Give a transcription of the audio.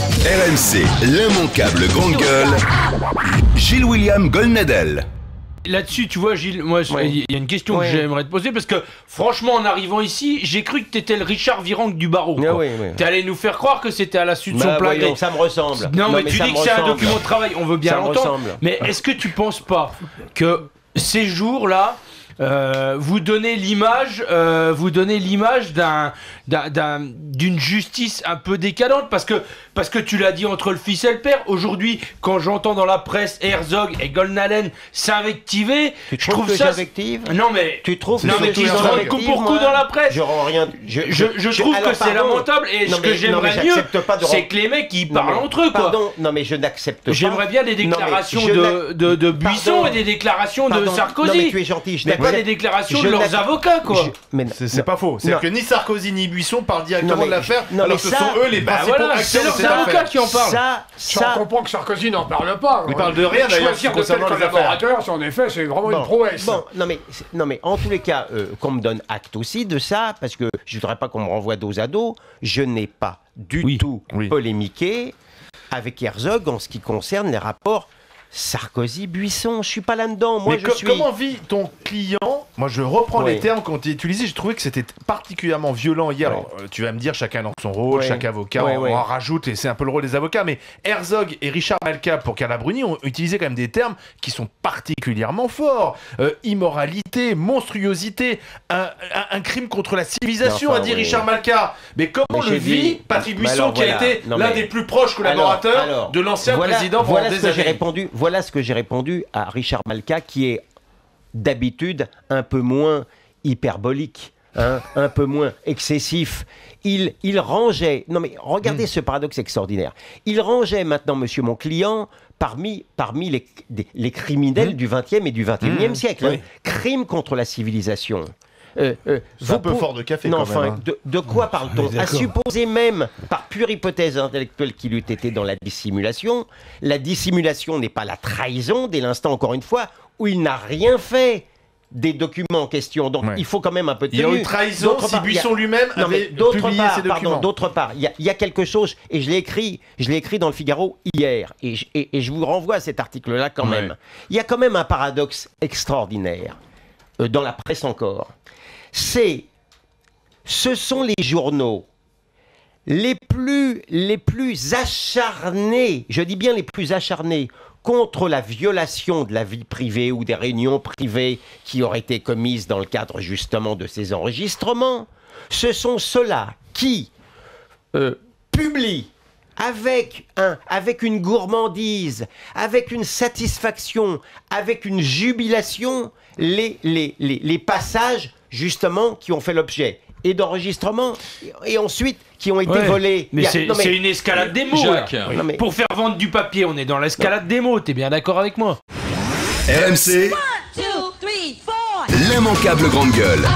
RMC, l'immanquable grande gueule, Gilles-William Goldnadel. Là-dessus, tu vois, Gilles, moi, il y a une question que j'aimerais te poser, parce que, franchement, en arrivant ici, j'ai cru que t'étais le Richard Virenque du barreau. T'es allé nous faire croire que c'était à la suite de son plein gré. Ça me ressemble. Non, mais tu dis que c'est un document de travail, on veut bien l'entendre. Mais est-ce que tu penses pas que ces jours-là, vous donnez l'image d'une justice un peu décadente, parce que tu l'as dit entre le fils et le père. Aujourd'hui, quand j'entends dans la presse Herzog et Goldnadel s'invectiver, je trouve ça. Non mais tu trouves non mais qui se rendent coup pour coup dans la presse. Je trouve que c'est lamentable, et ce que j'aimerais mieux, c'est que les mecs ils parlent entre eux, quoi. Non mais je n'accepte pas. J'aimerais bien des déclarations de Buisson et des déclarations de Sarkozy. Non mais tu es gentil. Pas des déclarations de leurs avocats, quoi. C'est pas faux. C'est que ni Sarkozy ni Buisson parlent directement de l'affaire, alors que ce sont eux les principaux acteurs de cette affaire. C'est leurs avocats qui en parlent. Ça, on comprend que Sarkozy n'en parle pas. Il parle de rien d'ailleurs concernant les affaires. En effet, c'est vraiment une prouesse. Non mais en tous les cas, qu'on me donne acte aussi de ça, parce que je voudrais pas qu'on me renvoie dos à dos. Je n'ai pas du tout polémiqué avec Herzog en ce qui concerne les rapports Sarkozy-Buisson. Je suis pas là-dedans. Comment vit ton client? Moi, je reprends les termes qu'on t'a utilisés. J'ai trouvé que c'était particulièrement violent hier. Alors, tu vas me dire, chacun dans son rôle, chaque avocat on en rajoute, et c'est un peu le rôle des avocats. Mais Herzog et Richard Malka pour Carla Bruni ont utilisé quand même des termes qui sont particulièrement forts. Immoralité, monstruosité, un crime contre la civilisation, a dit Richard Malka. Mais comment le vit Patrick Buisson, qui a été l'un des plus proches collaborateurs de l'ancien président pendant des années? Voilà ce que j'ai répondu à Richard Malka, qui est d'habitude un peu moins hyperbolique, un peu moins excessif. Il rangeait... Non mais regardez ce paradoxe extraordinaire. Il rangeait maintenant, monsieur mon client, parmi les criminels du XXe et du XXIe siècle. Crime contre la civilisation. C'est un peu fort de café, quand même. De quoi parle-t-on? À supposer même, par pure hypothèse intellectuelle, qu'il eût été dans la dissimulation. La dissimulation n'est pas la trahison, dès l'instant, encore une fois, où il n'a rien fait des documents en question. Donc il faut quand même un peu de tenue. Il y a eu trahison si Buisson lui-même avait publié ces documents. D'autre part, il y a quelque chose, et je l'ai écrit dans le Figaro hier, et je vous renvoie à cet article-là quand même. Il y a quand même un paradoxe extraordinaire, dans la presse encore. Ce sont les journaux les plus acharnés, je dis bien les plus acharnés, contre la violation de la vie privée ou des réunions privées qui auraient été commises dans le cadre justement de ces enregistrements. Ce sont ceux-là qui publient avec une gourmandise, avec une satisfaction, avec une jubilation, les passages justement qui ont fait l'objet et d'enregistrements, et ensuite qui ont été volés. Mais c'est une escalade des mots. Pour faire vendre du papier, on est dans l'escalade des mots. T'es bien d'accord avec moi? RMC, l'immanquable grande gueule.